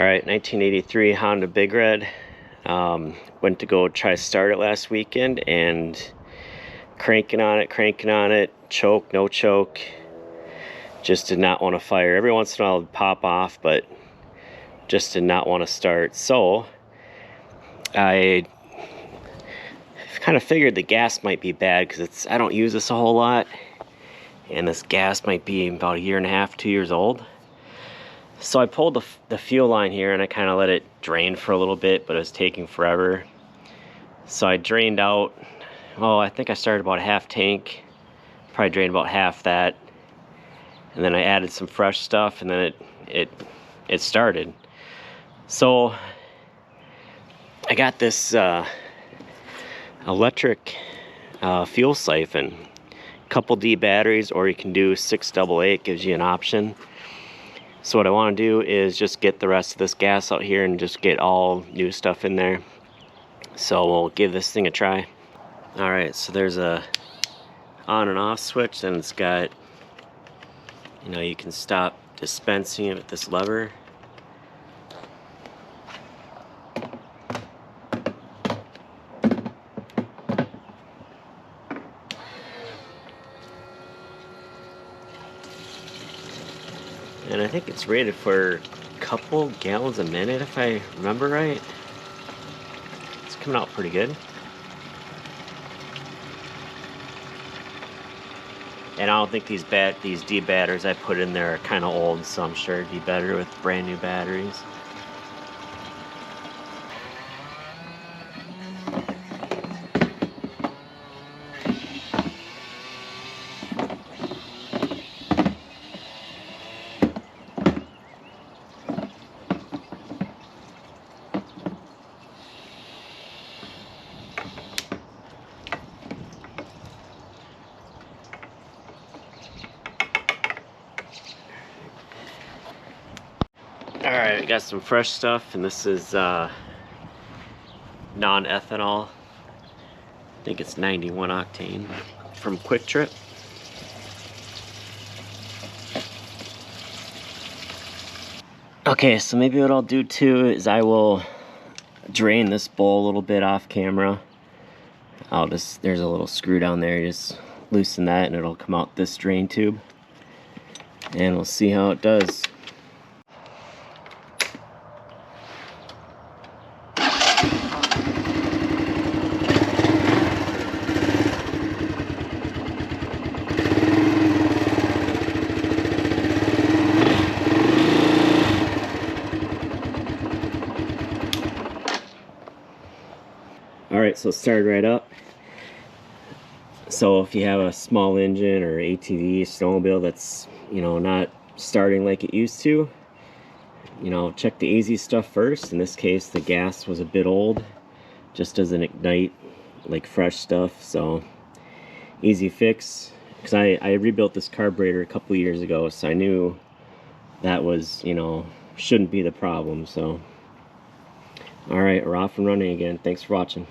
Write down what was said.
Alright, 1983 Honda Big Red. Went to go try to start it last weekend and cranking on it, choke, no choke. Just did not want to fire. Every once in a while it would pop off, but just did not want to start. So I kind of figured the gas might be bad because I don't use this a whole lot. And this gas might be about 1.5 years, 2 years old. So I pulled the fuel line here and I kind of let it drain for a little bit, but it was taking forever. So I drained out, I think I started about a half tank, probably drained about half that. And then I added some fresh stuff and then it started. So I got this electric fuel siphon, couple D batteries, or you can do 6AA, it gives you an option. So what I want to do is just get the rest of this gas out here and just get all new stuff in there. So we'll give this thing a try. Alright, so there's a on and off switch, and it's got, you can stop dispensing it with this lever. And I think it's rated for a couple gallons a minute, if I remember right. It's coming out pretty good. And I don't think these D batteries I put in there are kind of old, so I'm sure it'd be better with brand new batteries. Alright, I got some fresh stuff, and this is non-ethanol. I think it's 91 octane from Quick Trip. Okay, so maybe what I'll do too is I will drain this bowl a little bit off camera. There's a little screw down there, just loosen that and it'll come out this drain tube. And we'll see how it does. Alright, so it started right up. So if you have a small engine or ATV, snowmobile that's, not starting like it used to, check the easy stuff first. In this case, the gas was a bit old, just doesn't ignite like fresh stuff, so easy fix. Because I rebuilt this carburetor a couple years ago, so I knew that was, shouldn't be the problem. So alright, we're off and running again. Thanks for watching.